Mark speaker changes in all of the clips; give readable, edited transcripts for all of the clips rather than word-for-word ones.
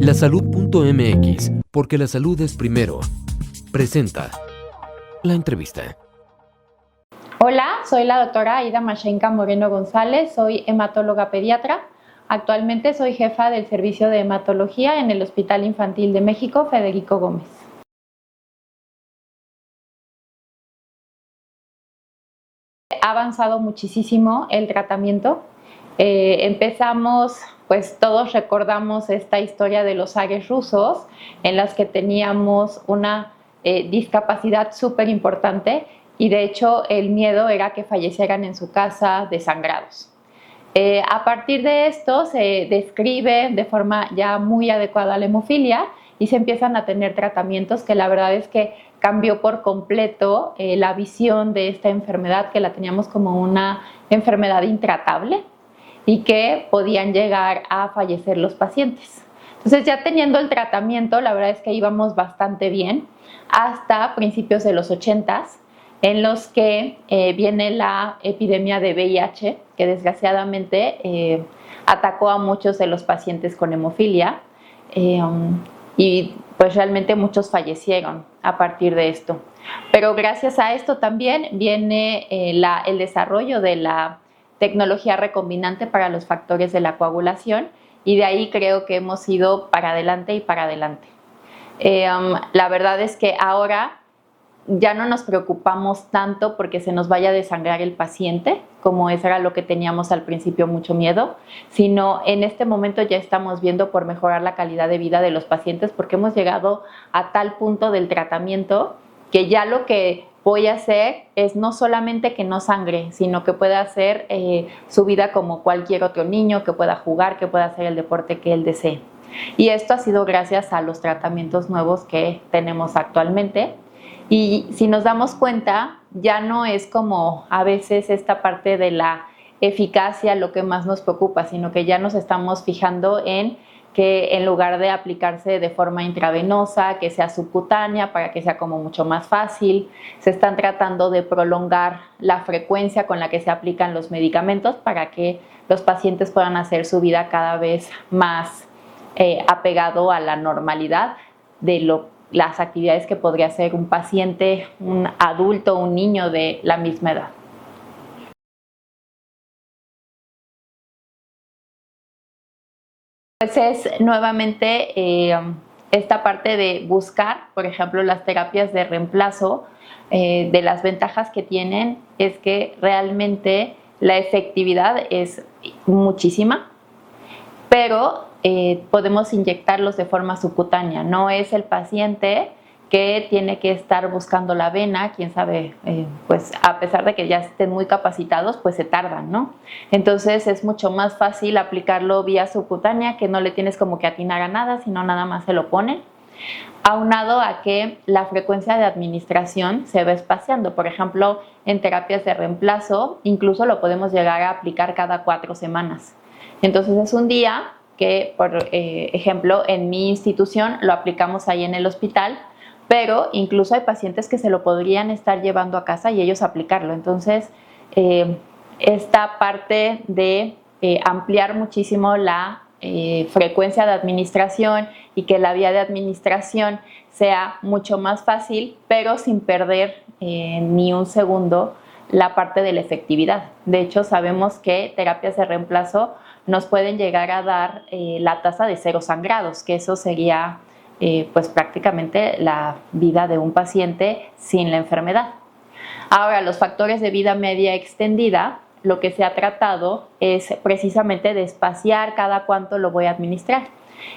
Speaker 1: Lasalud.mx, porque la salud es primero. Presenta la entrevista.
Speaker 2: Hola, soy la doctora Aida Mashenka Moreno González, soy hematóloga pediatra. Actualmente soy jefa del servicio de hematología en el Hospital Infantil de México, Federico Gómez. Ha avanzado muchísimo el tratamiento. Empezamos, pues todos recordamos esta historia de los zares rusos, en las que teníamos una discapacidad súper importante y de hecho el miedo era que fallecieran en su casa desangrados. A partir de esto se describe de forma ya muy adecuada la hemofilia y se empiezan a tener tratamientos que la verdad es que cambió por completo la visión de esta enfermedad, que la teníamos como una enfermedad intratable y que podían llegar a fallecer los pacientes. Entonces, ya teniendo el tratamiento, la verdad es que íbamos bastante bien hasta principios de los 80s, en los que viene la epidemia de VIH, que desgraciadamente atacó a muchos de los pacientes con hemofilia y pues realmente muchos fallecieron a partir de esto. Pero gracias a esto también viene el desarrollo de la tecnología recombinante para los factores de la coagulación y de ahí creo que hemos ido para adelante y para adelante. La verdad es que ahora ya no nos preocupamos tanto porque se nos vaya a desangrar el paciente, como eso era lo que teníamos al principio mucho miedo, sino en este momento ya estamos viendo por mejorar la calidad de vida de los pacientes porque hemos llegado a tal punto del tratamiento que ya lo que voy a hacer es no solamente que no sangre, sino que pueda hacer su vida como cualquier otro niño, que pueda jugar, que pueda hacer el deporte que él desee. Y esto ha sido gracias a los tratamientos nuevos que tenemos actualmente. Y si nos damos cuenta, ya no es como a veces esta parte de la eficacia lo que más nos preocupa, sino que ya nos estamos fijando en que en lugar de aplicarse de forma intravenosa, que sea subcutánea para que sea como mucho más fácil, se están tratando de prolongar la frecuencia con la que se aplican los medicamentos para que los pacientes puedan hacer su vida cada vez más apegado a la normalidad de las actividades que podría hacer un paciente, un adulto, un niño de la misma edad. Pues es nuevamente esta parte de buscar, por ejemplo, las terapias de reemplazo. De las ventajas que tienen es que realmente la efectividad es muchísima, pero podemos inyectarlos de forma subcutánea. No es el paciente que tiene que estar buscando la vena, quién sabe, pues a pesar de que ya estén muy capacitados, pues se tardan, ¿no? Entonces es mucho más fácil aplicarlo vía subcutánea, que no le tienes como que atinar a nada, sino nada más se lo ponen. Aunado a que la frecuencia de administración se va espaciando. Por ejemplo, en terapias de reemplazo, incluso lo podemos llegar a aplicar cada 4 semanas. Entonces es un día que, por ejemplo, en mi institución lo aplicamos ahí en el hospital, pero incluso hay pacientes que se lo podrían estar llevando a casa y ellos aplicarlo. Entonces, esta parte de ampliar muchísimo la frecuencia de administración y que la vía de administración sea mucho más fácil, pero sin perder ni un segundo la parte de la efectividad. De hecho, sabemos que terapias de reemplazo nos pueden llegar a dar la tasa de 0 sangrados, que eso sería pues prácticamente la vida de un paciente sin la enfermedad. Ahora, los factores de vida media extendida, lo que se ha tratado es precisamente de espaciar cada cuánto lo voy a administrar.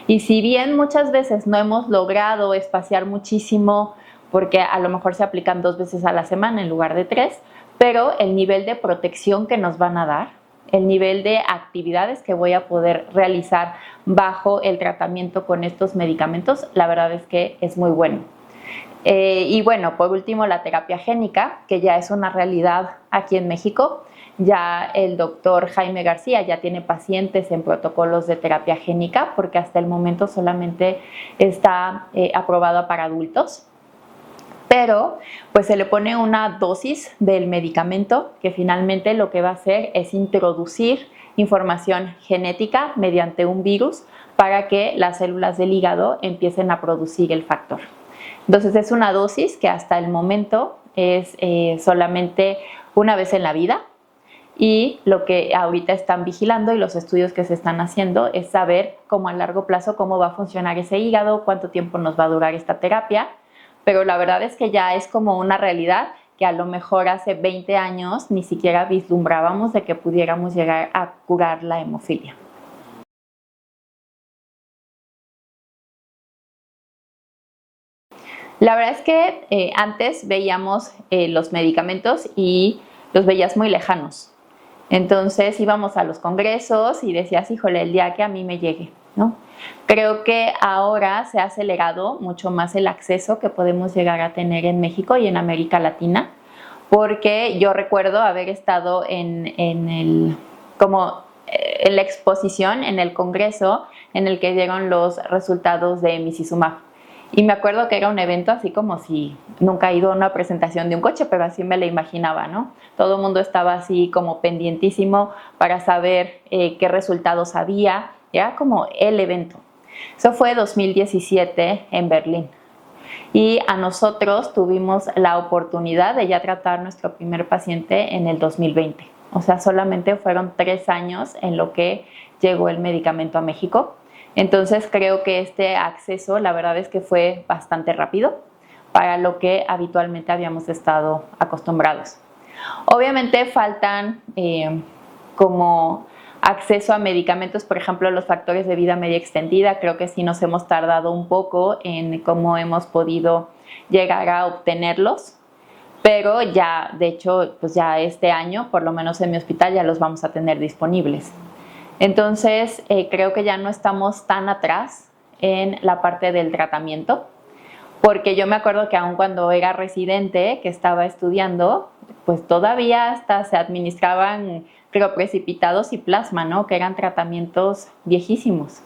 Speaker 2: Y si bien muchas veces no hemos logrado espaciar muchísimo, porque a lo mejor se aplican 2 veces a la semana en lugar de 3, pero el nivel de protección que nos van a dar, el nivel de actividades que voy a poder realizar bajo el tratamiento con estos medicamentos, la verdad es que es muy bueno. Y bueno, por último, la terapia génica, que ya es una realidad aquí en México. Ya el doctor Jaime García ya tiene pacientes en protocolos de terapia génica, porque hasta el momento solamente está aprobado para adultos. Pero pues se le pone una dosis del medicamento que finalmente lo que va a hacer es introducir información genética mediante un virus para que las células del hígado empiecen a producir el factor. Entonces es una dosis que hasta el momento es solamente una vez en la vida, y lo que ahorita están vigilando y los estudios que se están haciendo es saber cómo a largo plazo cómo va a funcionar ese hígado, cuánto tiempo nos va a durar esta terapia, pero la verdad es que ya es como una realidad que a lo mejor hace 20 años ni siquiera vislumbrábamos de que pudiéramos llegar a curar la hemofilia. La verdad es que antes veíamos los medicamentos y los veías muy lejanos. Entonces íbamos a los congresos y decías, híjole, el día que a mí me llegue, ¿no? Creo que ahora se ha acelerado mucho más el acceso que podemos llegar a tener en México y en América Latina, porque yo recuerdo haber estado en la exposición, en el congreso en el que dieron los resultados de Emicizumab. Y me acuerdo que era un evento así como si nunca he ido a una presentación de un coche, pero así me la imaginaba, ¿no? Todo el mundo estaba así como pendientísimo para saber qué resultados había. Era como el evento. Eso fue 2017 en Berlín. Y a nosotros tuvimos la oportunidad de ya tratar nuestro primer paciente en el 2020. O sea, solamente fueron 3 años en lo que llegó el medicamento a México. Entonces creo que este acceso, la verdad es que fue bastante rápido para lo que habitualmente habíamos estado acostumbrados. Obviamente faltan como acceso a medicamentos, por ejemplo, los factores de vida media extendida. Creo que sí nos hemos tardado un poco en cómo hemos podido llegar a obtenerlos, pero ya, de hecho, pues ya este año, por lo menos en mi hospital, ya los vamos a tener disponibles. Entonces, creo que ya no estamos tan atrás en la parte del tratamiento, porque yo me acuerdo que aun cuando era residente, que estaba estudiando, pues todavía hasta se administraban crioprecipitados y plasma, ¿no? Que eran tratamientos viejísimos.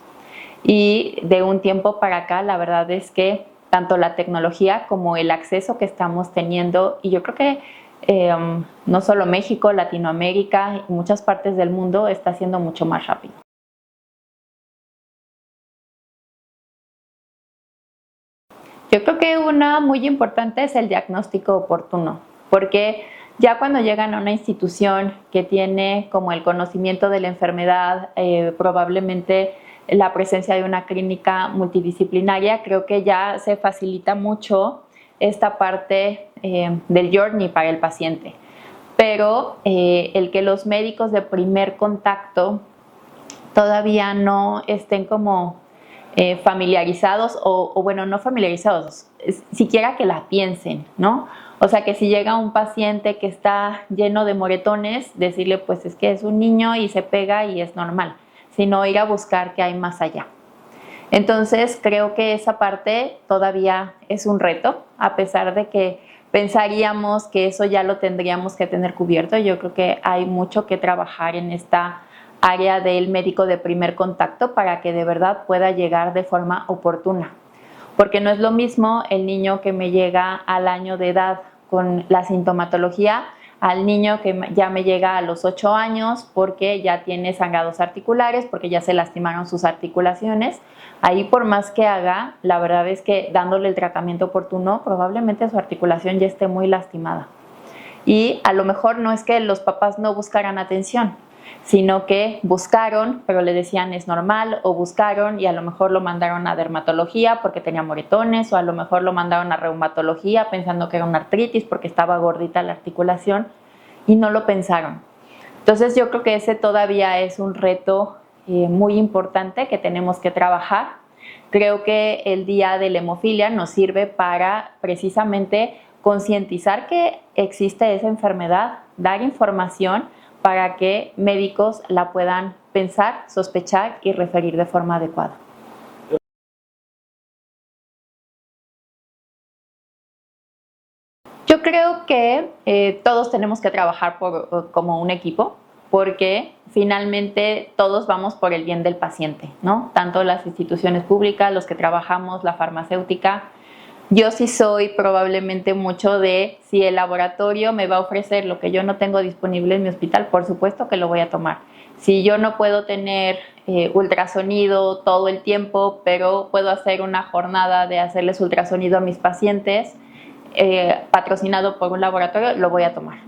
Speaker 2: Y de un tiempo para acá, la verdad es que tanto la tecnología como el acceso que estamos teniendo, y yo creo que no solo México, Latinoamérica y muchas partes del mundo está siendo mucho más rápido. Yo creo que una muy importante es el diagnóstico oportuno, porque ya cuando llegan a una institución que tiene como el conocimiento de la enfermedad, probablemente la presencia de una clínica multidisciplinaria, creo que ya se facilita mucho esta parte del journey para el paciente. Pero el que los médicos de primer contacto todavía no estén como familiarizados o bueno, no familiarizados, siquiera que la piensen, ¿no? O sea, que si llega un paciente que está lleno de moretones, decirle pues es que es un niño y se pega y es normal, sino ir a buscar qué hay más allá. Entonces creo que esa parte todavía es un reto, a pesar de que pensaríamos que eso ya lo tendríamos que tener cubierto. Yo creo que hay mucho que trabajar en esta área del médico de primer contacto para que de verdad pueda llegar de forma oportuna. Porque no es lo mismo el niño que me llega al año de edad con la sintomatología al niño que ya me llega a los 8 años porque ya tiene sangrados articulares, porque ya se lastimaron sus articulaciones. Ahí por más que haga, la verdad es que dándole el tratamiento oportuno, probablemente su articulación ya esté muy lastimada. Y a lo mejor no es que los papás no buscaran atención, sino que buscaron, pero le decían es normal, o buscaron y a lo mejor lo mandaron a dermatología porque tenía moretones, o a lo mejor lo mandaron a reumatología pensando que era una artritis porque estaba gordita la articulación y no lo pensaron. Entonces yo creo que ese todavía es un reto muy importante que tenemos que trabajar. Creo que el Día de la Hemofilia nos sirve para precisamente concientizar que existe esa enfermedad, dar información para que médicos la puedan pensar, sospechar y referir de forma adecuada. Yo creo que todos tenemos que trabajar como un equipo, porque finalmente todos vamos por el bien del paciente, ¿no? Tanto las instituciones públicas, los que trabajamos, la farmacéutica. Yo sí soy probablemente mucho de si el laboratorio me va a ofrecer lo que yo no tengo disponible en mi hospital, por supuesto que lo voy a tomar. Si yo no puedo tener ultrasonido todo el tiempo, pero puedo hacer una jornada de hacerles ultrasonido a mis pacientes, patrocinado por un laboratorio, lo voy a tomar.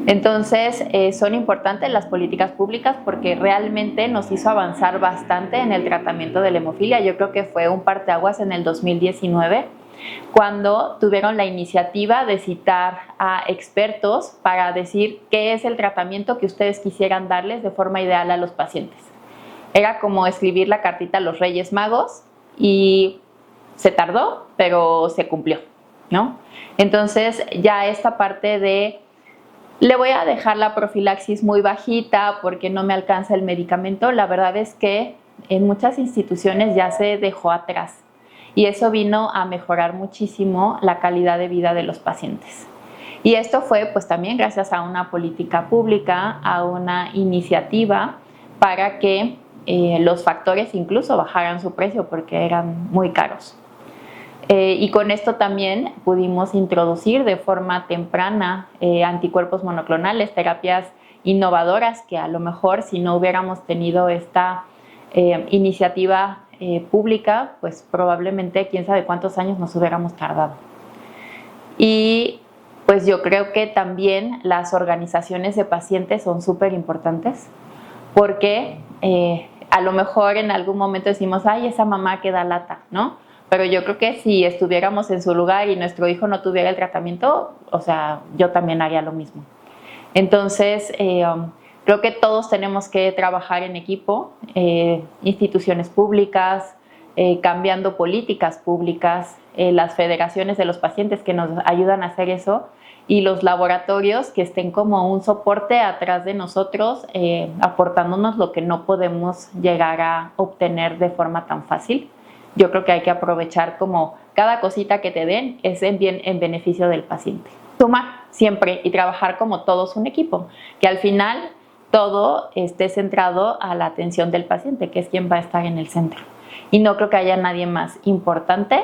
Speaker 2: Entonces, son importantes las políticas públicas porque realmente nos hizo avanzar bastante en el tratamiento de la hemofilia. Yo creo que fue un parteaguas en el 2019, cuando tuvieron la iniciativa de citar a expertos para decir qué es el tratamiento que ustedes quisieran darles de forma ideal a los pacientes. Era como escribir la cartita a los Reyes Magos y se tardó, pero se cumplió, ¿no? Entonces, ya esta parte de le voy a dejar la profilaxis muy bajita porque no me alcanza el medicamento, la verdad es que en muchas instituciones ya se dejó atrás. Y eso vino a mejorar muchísimo la calidad de vida de los pacientes. Y esto fue pues también gracias a una política pública, a una iniciativa para que los factores incluso bajaran su precio porque eran muy caros. Y con esto también pudimos introducir de forma temprana anticuerpos monoclonales, terapias innovadoras que a lo mejor si no hubiéramos tenido esta iniciativa pública, pues probablemente quién sabe cuántos años nos hubiéramos tardado. Y pues yo creo que también las organizaciones de pacientes son súper importantes porque a lo mejor en algún momento decimos, ay, esa mamá que da lata, ¿no? Pero yo creo que si estuviéramos en su lugar y nuestro hijo no tuviera el tratamiento, o sea, yo también haría lo mismo. Entonces, creo que todos tenemos que trabajar en equipo, instituciones públicas, cambiando políticas públicas, las federaciones de los pacientes que nos ayudan a hacer eso y los laboratorios que estén como un soporte atrás de nosotros, aportándonos lo que no podemos llegar a obtener de forma tan fácil. Yo creo que hay que aprovechar como cada cosita que te den es en beneficio del paciente. Sumar siempre y trabajar como todos un equipo, que al final todo esté centrado a la atención del paciente, que es quien va a estar en el centro. Y no creo que haya nadie más importante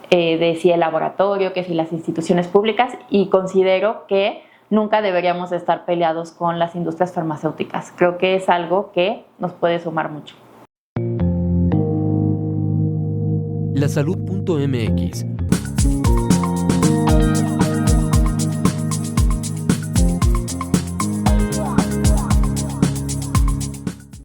Speaker 2: de si el laboratorio, que si las instituciones públicas, y considero que nunca deberíamos estar peleados con las industrias farmacéuticas. Creo que es algo que nos puede sumar mucho.
Speaker 1: Lasalud.mx